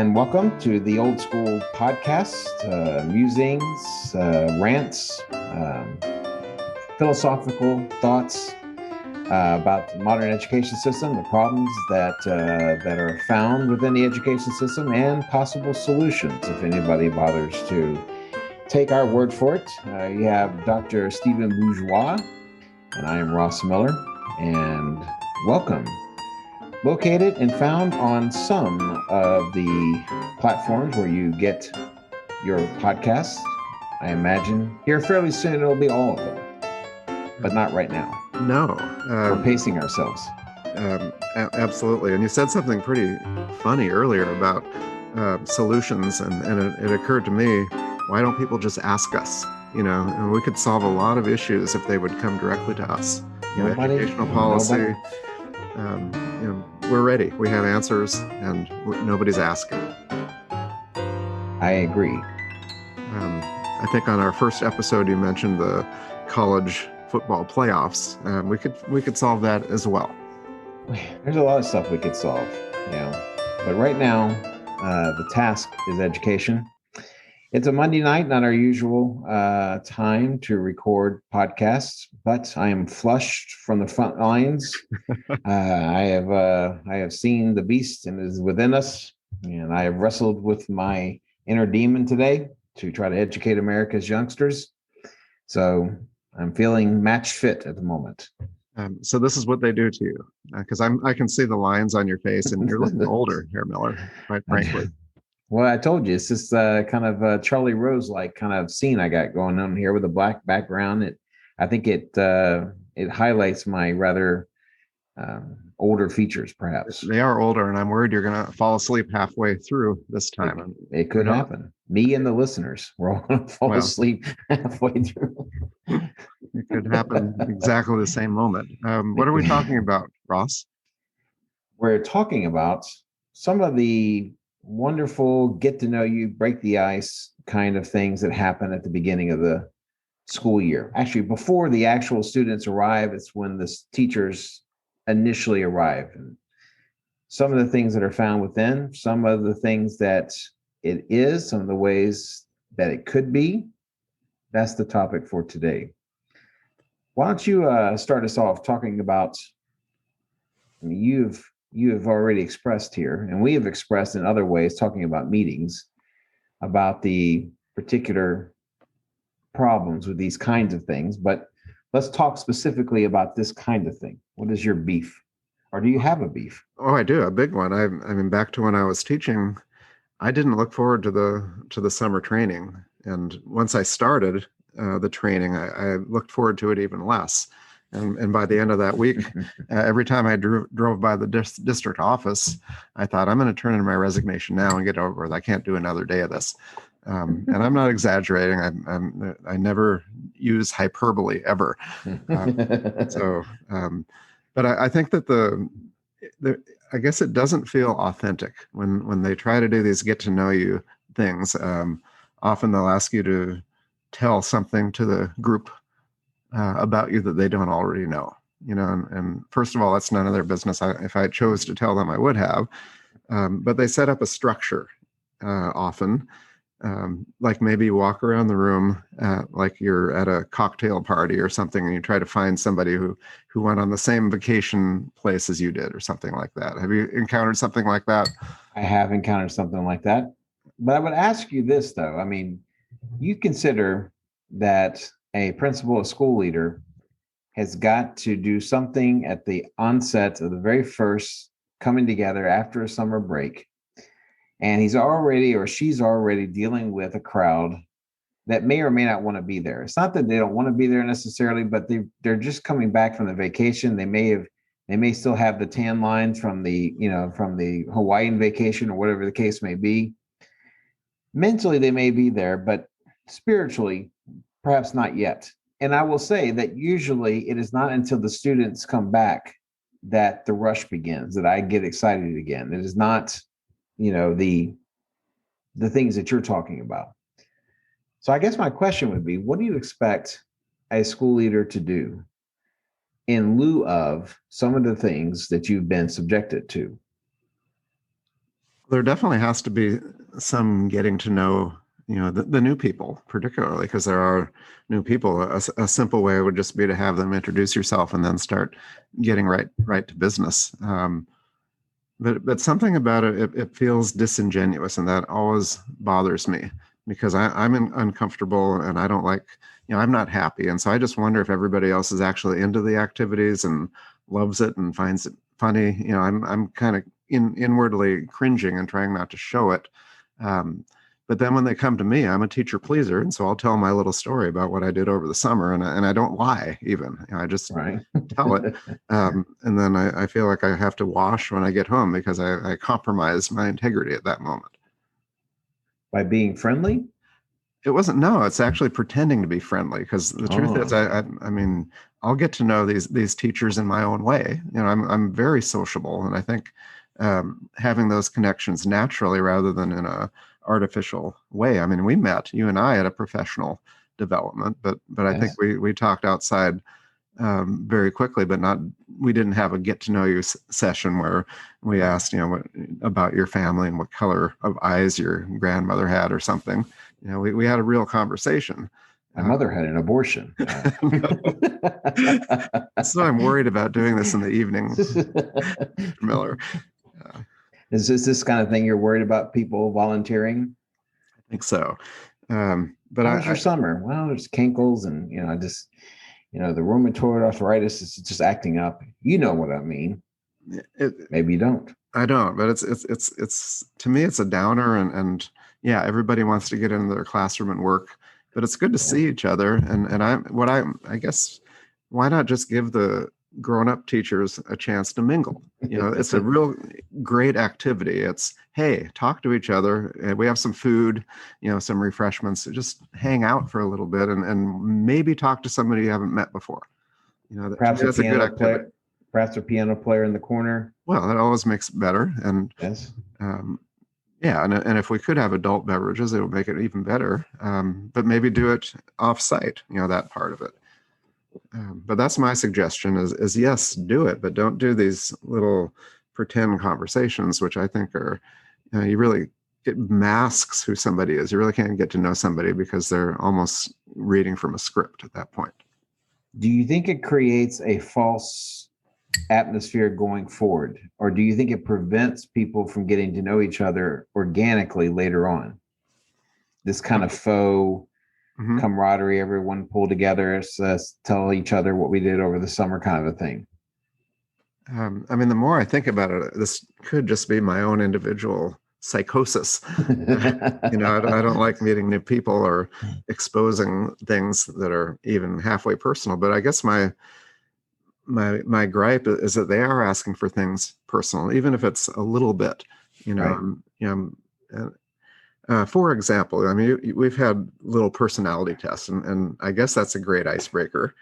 and welcome to the Old School Podcast, musings, rants, philosophical thoughts about the modern education system, the problems that are found within the education system, and possible solutions if anybody bothers to take our word for it. You have Dr. Stephen Bourgeois, and I am Ross Miller, and welcome. Located and found on some of the platforms where you get your podcasts. I imagine here fairly soon it'll be all of them, but not right now. No. We're pacing ourselves. Absolutely. And you said something pretty funny earlier about solutions, and it occurred to me, why don't people just ask us? And we could solve a lot of issues if they would come directly to us. Educational policy. We're ready. We have answers, and nobody's asking. I agree. I think on our first episode, you mentioned the college football playoffs. We could solve that as well. There's a lot of stuff we could solve, but right now, the task is education. It's a Monday night, not our usual time to record podcasts, but I am flushed from the front lines. I have seen the beast and is within us, and I have wrestled with my inner demon today to try to educate America's youngsters. So I'm feeling match fit at the moment. So this is what they do to you, because I can see the lines on your face, and you're looking older here, Miller, quite frankly. Well, I told you, it's this kind of Charlie Rose-like kind of scene I got going on here with a black background. I think it highlights my rather older features, perhaps. They are older, and I'm worried you're going to fall asleep halfway through this time. It could happen. Me and the listeners, we're all going to fall asleep halfway through. It could happen exactly the same moment. What are we talking about, Ross? We're talking about some of the wonderful get to know you, break the ice kind of things that happen at the beginning of the school year. Actually, before the actual students arrive, it's when the teachers initially arrive. And some of the things that are found within, some of the things that it is, some of the ways that it could be. That's the topic for today. Why don't you start us off talking about, you have already expressed here, and we have expressed in other ways, talking about meetings, about the particular problems with these kinds of things. But let's talk specifically about this kind of thing. What is your beef? Or do you have a beef? Oh, I do, a big one. I mean, back to when I was teaching, I didn't look forward to the summer training. And once I started the training, I looked forward to it even less. And by the end of that week, every time I drove by the district office, I thought, I'm going to turn in my resignation now and get over it. I can't do another day of this. And I'm not exaggerating. I never use hyperbole ever. But I think that I guess it doesn't feel authentic when they try to do these get to know you things. Often they'll ask you to tell something to the group about you that they don't already know, and first of all, that's none of their business. If I chose to tell them, I would have, but they set up a structure often, like maybe you walk around the room like you're at a cocktail party or something, and you try to find somebody who went on the same vacation place as you did or something like that. Have you encountered something like that? I have encountered something like that, but I would ask you this, though. I mean, you consider that a principal, a school leader, has got to do something at the onset of the very first coming together after a summer break. And he's already, or she's already dealing with a crowd that may or may not want to be there. It's not that they don't want to be there necessarily, but they're just coming back from the vacation. They may still have the tan lines from the Hawaiian vacation or whatever the case may be. Mentally, they may be there, but spiritually, perhaps not yet. And I will say that usually it is not until the students come back that the rush begins, that I get excited again. It is not, the things that you're talking about. So I guess my question would be, what do you expect a school leader to do in lieu of some of the things that you've been subjected to? There definitely has to be some getting to know, the new people, particularly because there are new people. A simple way would just be to have them introduce yourself and then start getting right to business. But something about it feels disingenuous, and that always bothers me because I'm uncomfortable and I don't like, I'm not happy. And so I just wonder if everybody else is actually into the activities and loves it and finds it funny. I'm kind of inwardly cringing and trying not to show it. Um, but then when they come to me, I'm a teacher pleaser. And so I'll tell my little story about what I did over the summer, and I don't lie even. I just Right. tell it. And then I feel like I have to wash when I get home because I compromise my integrity at that moment. By being friendly? It wasn't, no, it's actually pretending to be friendly because the truth is, Oh, I mean, I'll get to know these teachers in my own way. I'm very sociable, and I think having those connections naturally rather than in a artificial way. I mean, we met, you and I, at a professional development, but I think yes. we talked outside very quickly, but not, we didn't have a get to know you session where we asked, about your family and what color of eyes your grandmother had or something. We had a real conversation. My mother had an abortion. So I'm worried about doing this in the evening, Miller. Uh, Is this kind of thing you're worried about people volunteering? I think so. But How was your summer? Well, there's kinkles and, I just, the rheumatoid arthritis is just acting up. You know what I mean. Maybe you don't. I don't, but it's to me, it's a downer, and yeah, everybody wants to get into their classroom and work, but it's good to Yeah. see each other. And I guess, why not just give the grown-up teachers a chance to mingle? It's a real great activity. It's, hey, talk to each other, and we have some food, some refreshments. Just hang out for a little bit, and maybe talk to somebody you haven't met before. To me, Perhaps a that's a good piano activity. player, perhaps a piano player in the corner. Well, that always makes it better. And Yes. um, yeah, and if we could have adult beverages, it would make it even better. But maybe do it off-site, that part of it. But that's my suggestion: is yes, do it, but don't do these little pretend conversations, which I think are, you really, it masks who somebody is. You really can't get to know somebody because they're almost reading from a script at that point. Do you think it creates a false atmosphere going forward, or do you think it prevents people from getting to know each other organically later on? This kind of faux Mm-hmm. camaraderie, everyone pull together, tell each other what we did over the summer, kind of a thing. I mean, the more I think about it, this could just be my own individual psychosis. I don't like meeting new people or exposing things that are even halfway personal. But I guess my gripe is that they are asking for things personal, even if it's a little bit. Right. For example, I mean, we've had little personality tests, and I guess that's a great icebreaker.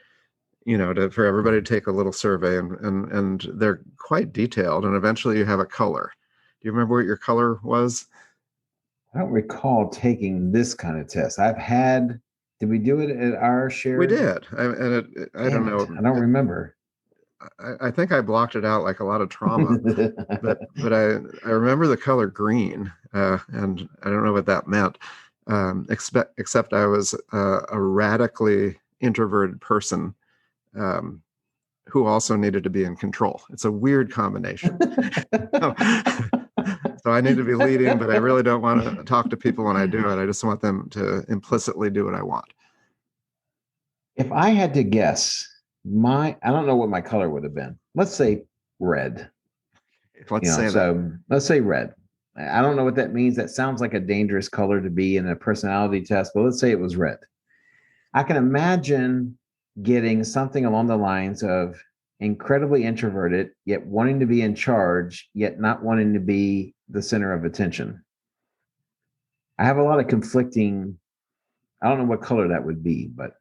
For everybody to take a little survey, and they're quite detailed, and eventually you have a color. Do you remember what your color was? I don't recall taking this kind of test. Did we do it at our We shared? did. I don't Damn it. know. I don't remember. I think I blocked it out like a lot of trauma, but I remember the color green, and I don't know what that meant. Except I was a radically introverted person, who also needed to be in control. It's a weird combination. So I need to be leading, but I really don't want to talk to people when I do it. I just want them to implicitly do what I want. If I had to guess, I don't know what my color would have been. Let's say red. Let's say that. Let's say red. I don't know what that means. That sounds like a dangerous color to be in a personality test, but let's say it was red. I can imagine getting something along the lines of incredibly introverted, yet wanting to be in charge, yet not wanting to be the center of attention. I have a lot of conflicting. I don't know what color that would be, but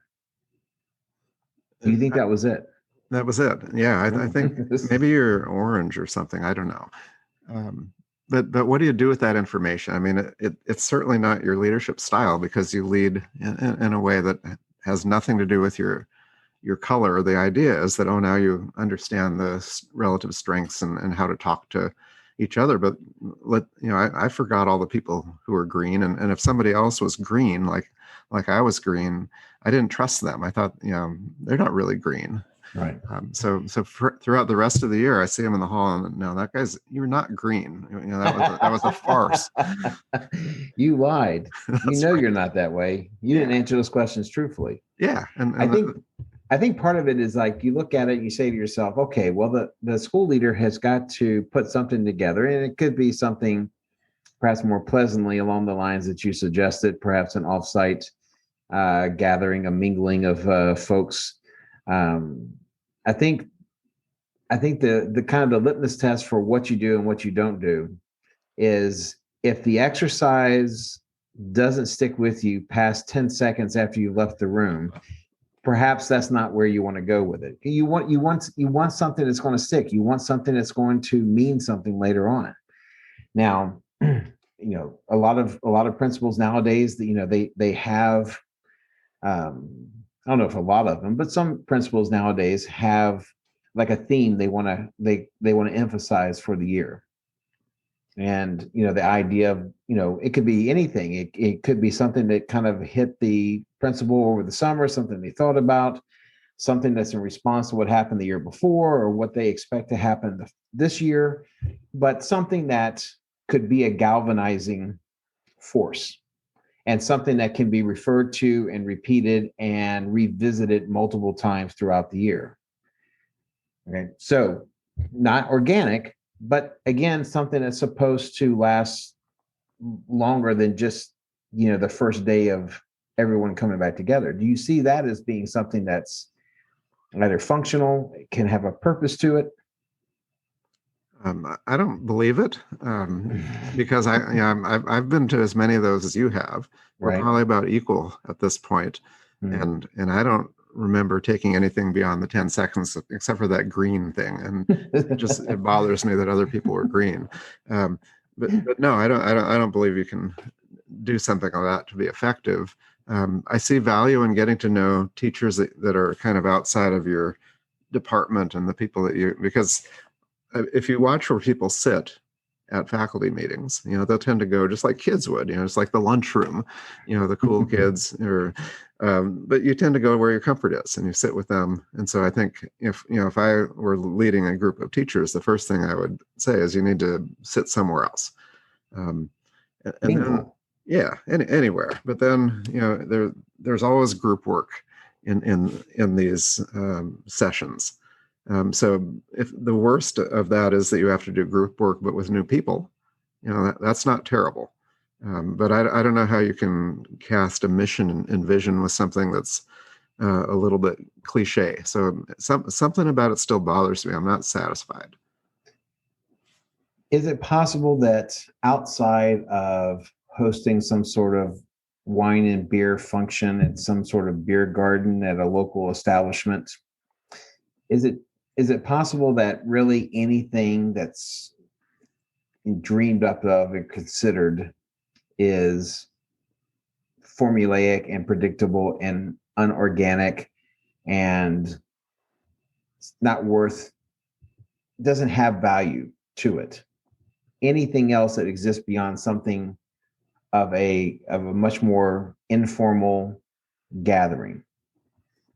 do you think that was it? That was it. Yeah, I think maybe you're orange or something. I don't know. But what do you do with that information? I mean, it's certainly not your leadership style because you lead in a way that has nothing to do with your color. The idea is that, oh, now you understand the relative strengths and how to talk to each other, but I forgot all the people who were green, and if somebody else was green, like I was green, I didn't trust them. I thought, they're not really green. Right. Throughout the rest of the year, I see him in the hall, and no, that guy's, you're not green. That was a farce. You lied. You know Right. you're not that way. You didn't answer those questions truthfully. Yeah, and I think part of it is like you look at it and you say to yourself, okay, well, the school leader has got to put something together, and it could be something perhaps more pleasantly along the lines that you suggested, perhaps an offsite gathering, a mingling of folks. I think the kind of the litmus test for what you do and what you don't do is if the exercise doesn't stick with you past 10 seconds after you left the room, perhaps that's not where you want to go with it. You want something that's going to stick. You want something that's going to mean something later on. Now, a lot of principals nowadays that they have I don't know if a lot of them, but some principals nowadays have like a theme they want to emphasize for the year. And the idea of it could be anything. It could be something that kind of hit the principal over the summer, something they thought about, something that's in response to what happened the year before or what they expect to happen this year, but something that could be a galvanizing force and something that can be referred to and repeated and revisited multiple times throughout the year. Okay, so not organic, but again, something that's supposed to last longer than just the first day of everyone coming back together. Do you see that as being something that's either functional, can have a purpose to it? I don't believe it, because I've been to as many of those as you have. We're Right. probably about equal at this point. And I don't remember taking anything beyond the 10 seconds except for that green thing, and it bothers me that other people were green. But no, I don't believe you can do something like that to be effective. I see value in getting to know teachers that are kind of outside of your department and the people that because if you watch where people sit at faculty meetings, they'll tend to go just like kids would, it's like the lunchroom, the cool kids, but you tend to go where your comfort is and you sit with them. And so I think if I were leading a group of teachers, the first thing I would say is you need to sit somewhere else. And then, yeah, anywhere. But then, there's always group work in these sessions. So if the worst of that is that you have to do group work, but with new people, that's not terrible. But I don't know how you can cast a mission and vision with something that's a little bit cliche. So something about it still bothers me. I'm not satisfied. Is it possible that outside of hosting some sort of wine and beer function at some sort of beer garden at a local establishment, is it possible that really anything that's dreamed up of and considered is formulaic and predictable and unorganic and doesn't have value to it? Anything else that exists beyond something of a much more informal gathering?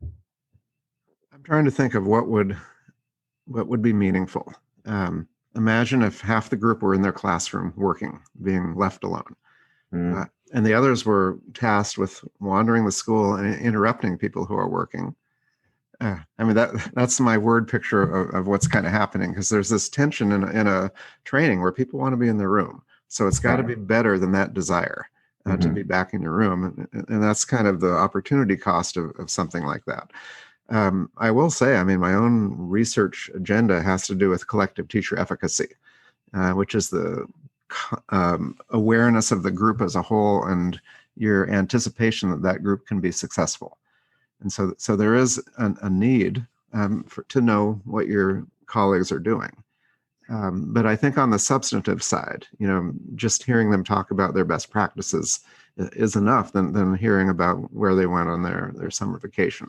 I'm trying to think of what would be meaningful. Imagine if half the group were in their classroom working, being left alone. And the others were tasked with wandering the school and interrupting people who are working. That's my word picture of what's kind of happening, because there's this tension in a training where people want to be in their room. So it's got to be better than that desire to be back in your room. And that's kind of the opportunity cost of something like that. I will say, my own research agenda has to do with collective teacher efficacy, which is the awareness of the group as a whole and your anticipation that group can be successful. And so there is a need to know what your colleagues are doing. But I think on the substantive side, just hearing them talk about their best practices is enough than hearing about where they went on their summer vacation.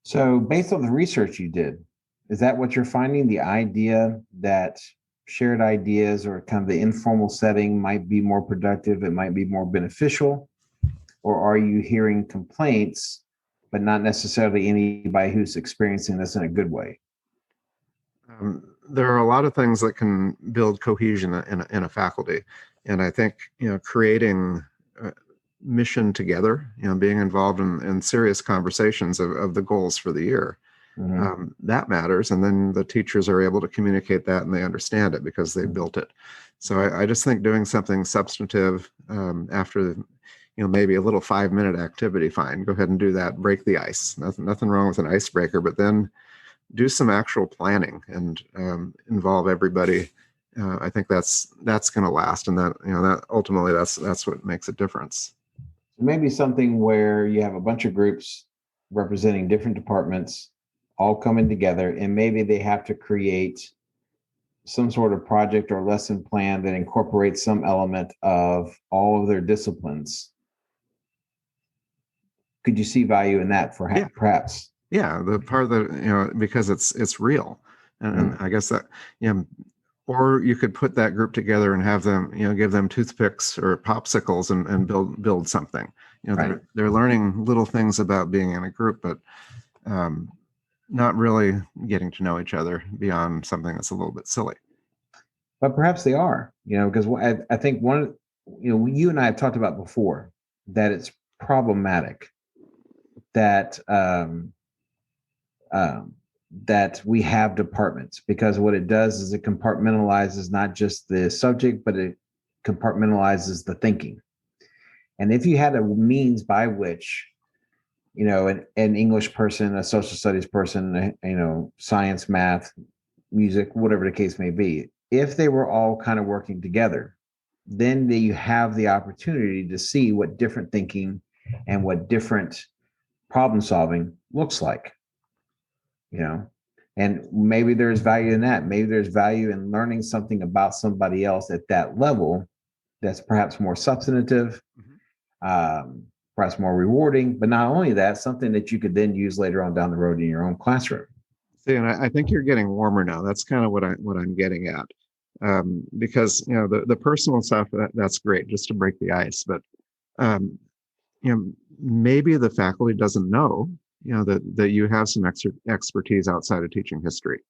So based on the research you did, is that what you're finding? The idea that shared ideas or kind of the informal setting might be more productive, it might be more beneficial? Or are you hearing complaints, but not necessarily anybody who's experiencing this in a good way? There are a lot of things that can build cohesion in a faculty. And I think, creating mission together, being involved in serious conversations of the goals for the year, that matters. And then the teachers are able to communicate that and they understand it because they built it. So I just think doing something substantive after, maybe a little 5-minute activity, fine, go ahead and do that, break the ice. Nothing wrong with an icebreaker, but then do some actual planning and involve everybody. I think that's going to last, and that ultimately that's what makes a difference. Maybe something where you have a bunch of groups representing different departments all coming together, and maybe they have to create some sort of project or lesson plan that incorporates some element of all of their disciplines. Could you see value in that for perhaps? Yeah, the part that, because it's real. And I guess that, or you could put that group together and have them, give them toothpicks or popsicles and build something. Right. They're learning little things about being in a group, but not really getting to know each other beyond something that's a little bit silly. But perhaps they are, because I think you and I have talked about before that it's problematic that that we have departments, because what it does is it compartmentalizes not just the subject, but it compartmentalizes the thinking. And if you had a means by which, an English person, a social studies person, science, math, music, whatever the case may be, if they were all kind of working together, then you have the opportunity to see what different thinking and what different problem solving looks like. And maybe there's value in that. Maybe there's value in learning something about somebody else at that level that's perhaps more substantive, perhaps more rewarding, but not only that, something that you could then use later on down the road in your own classroom. See, and I think you're getting warmer now. That's kind of what I'm getting at, because the personal stuff, that's great just to break the ice, but maybe the faculty doesn't know that you have some extra expertise outside of teaching history.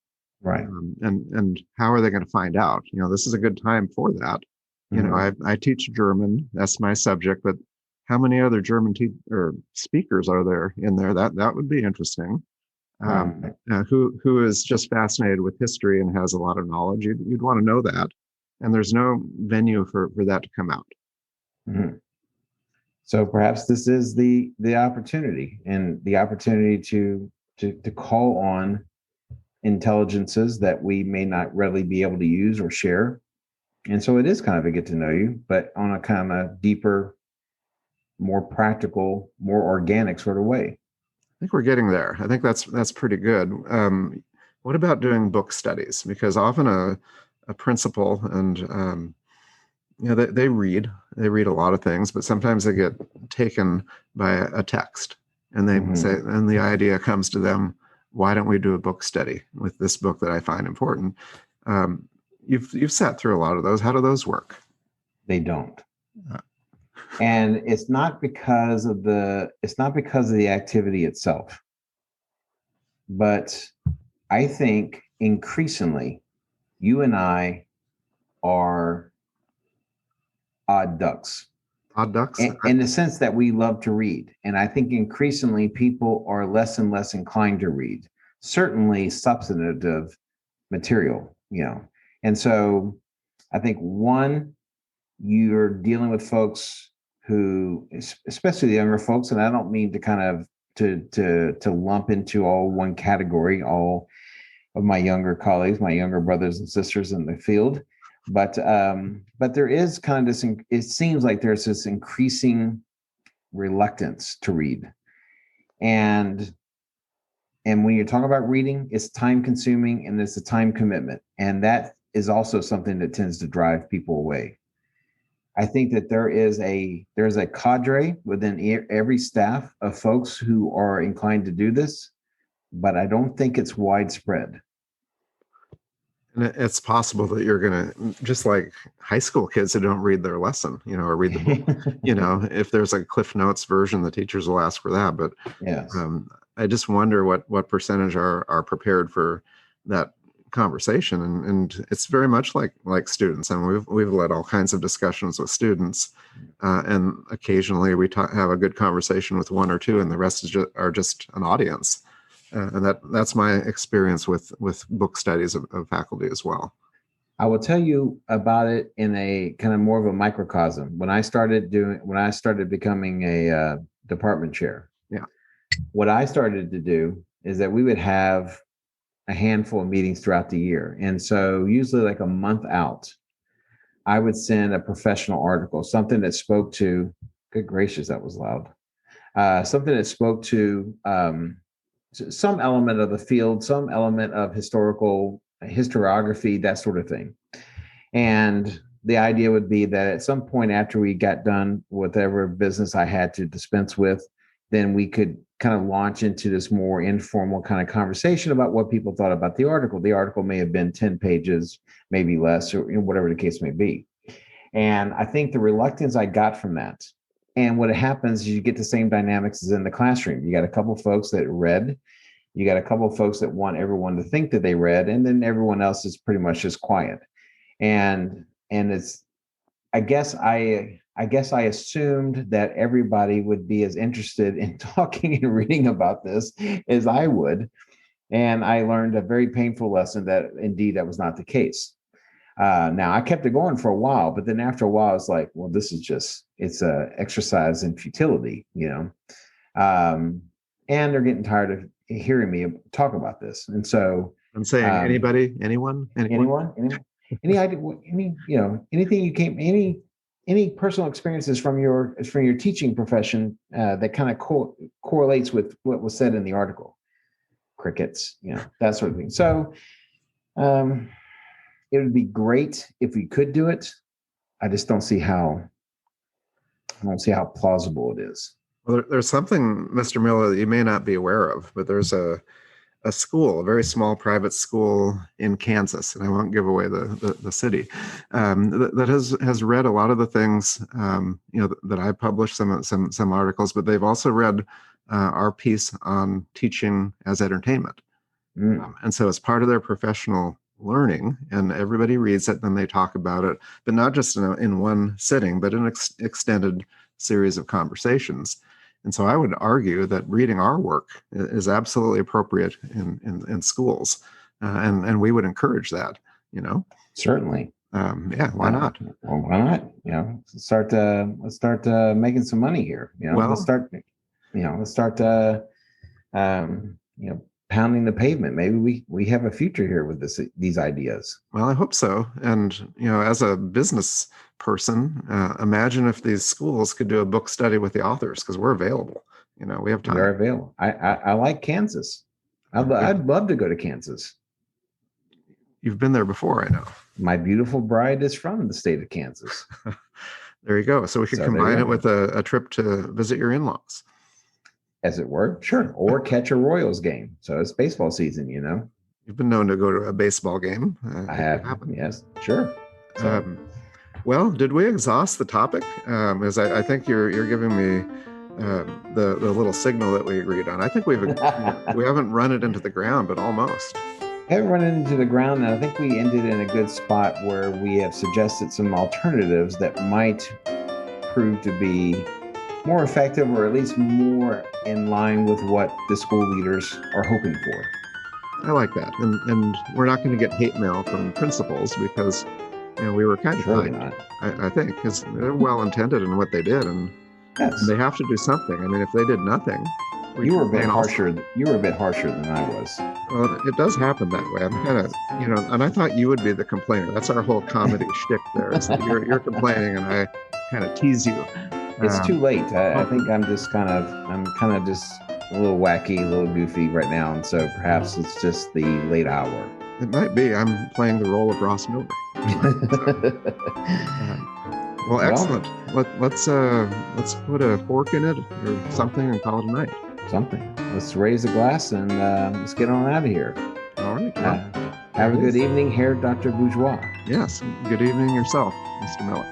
Right. And how are they going to find out? This is a good time for that. I teach German, that's my subject, but how many other German or speakers are there in there? That would be interesting. Who is just fascinated with history and has a lot of knowledge. You'd want to know that. And there's no venue for that to come out. So perhaps this is the opportunity, and the opportunity to call on intelligences that we may not readily be able to use or share. And so it is kind of a get to know you, but on a kind of deeper, more practical, more organic sort of way. I think we're getting there. I think that's pretty good. What about doing book studies? Because often a principal and they read a lot of things, but sometimes they get taken by a text, and they say, and the idea comes to them, why don't we do a book study with this book that I find important? You've sat through a lot of those. How do those work? They don't. And it's not because of the activity itself, but I think increasingly you and I are odd ducks. Odd ducks? In the sense that we love to read. And I think increasingly people are less and less inclined to read, certainly substantive material, And so I think one, you're dealing with folks who, especially the younger folks, and I don't mean to kind of to lump into all one category, all of my younger colleagues, my younger brothers and sisters in the field, but there is kind of this. It seems like there's this increasing reluctance to read, and when you're talking about reading, it's time consuming and it's a time commitment, and that is also something that tends to drive people away. I think that there's a cadre within every staff of folks who are inclined to do this, but I don't think it's widespread. And it's possible that you're going to, just like high school kids who don't read their lesson, or read the book, if there's a Cliff Notes version, the teachers will ask for that. But Yes. I just wonder what percentage are prepared for that conversation. And it's very much like students. And we've led all kinds of discussions with students. And occasionally we have a good conversation with one or two, and the rest are just an audience. And that's my experience with book studies of faculty as well. I will tell you about it in a kind of more of a microcosm. When I started becoming a department chair, yeah, what I started to do is that we would have a handful of meetings throughout the year. And so usually like a month out, I would send a professional article, something that spoke to, good gracious, that was loud. Something that spoke to some element of the field, some element of historiography, that sort of thing. And the idea would be that at some point after we got done with whatever business I had to dispense with, then we could kind of launch into this more informal kind of conversation about what people thought about the article. The article may have been 10 pages, maybe less, or whatever the case may be. And I think the reluctance I got from that, and what happens is you get the same dynamics as in the classroom. You got a couple of folks that read, you got a couple of folks that want everyone to think that they read, and then everyone else is pretty much just quiet. And it's, I guess I assumed that everybody would be as interested in talking and reading about this as I would. And I learned a very painful lesson that indeed that was not the case. Now I kept it going for a while, but then after a while, it's like, well, it's a exercise in futility, and they're getting tired of hearing me talk about this. And so I'm saying anyone, any idea, anything you came, any personal experiences from your teaching profession that kind of correlates with what was said in the article. Crickets, that sort of thing. So it would be great if we could do it. I just don't see how plausible it is. Well, there's something, Mr. Miller, that you may not be aware of, but there's a school, a very small private school in Kansas, and I won't give away the city, that has read a lot of the things that I published, some articles, but they've also read our piece on teaching as entertainment, and so it's part of their professional learning, and everybody reads it, and they talk about it, but not just in one sitting, but an extended series of conversations. And so I would argue that reading our work is absolutely appropriate in schools, and we would encourage that. Certainly. Yeah, why not? Well, why not? Let's start making some money here. Well, let's start pounding the pavement. Maybe we have a future here with these ideas. Well, I hope so. And as a business person, imagine if these schools could do a book study with the authors, because we're available. We have time. We're available. I like Kansas. I'd love to go to Kansas. You've been there before, I know. My beautiful bride is from the state of Kansas. There you go. So we could combine it with a trip to visit your in-laws. As it were, sure. Or catch a Royals game. So it's baseball season, You've been known to go to a baseball game. I have. Yes, sure. So, well, did we exhaust the topic? As I think you're giving me the little signal that we agreed on. I think we haven't run it into the ground, but almost. I haven't run it into the ground, and I think we ended in a good spot where we have suggested some alternatives that might prove to be more effective, or at least more in line with what the school leaders are hoping for. I like that. And we're not going to get hate mail from principals, because we were kind of kind, I think, because they're well-intended in what they did, and they have to do something. I mean, if they did nothing... You were a bit harsher than I was. Well, it does happen that way. I'm kind of, and I thought you would be the complainer. That's our whole comedy shtick there. So you're complaining, and I kind of tease you. It's too late. I think I'm kind of just a little wacky, a little goofy right now, and so perhaps it's just the late hour. It might be. I'm playing the role of Ross Miller. Well, excellent. Let's put a fork in it or something and call it a night. Something. Let's raise a glass and let's get on out of here. All right. Have a It good is. evening here, Dr. Bourgeois. Yes. Good evening yourself, Mr. Miller.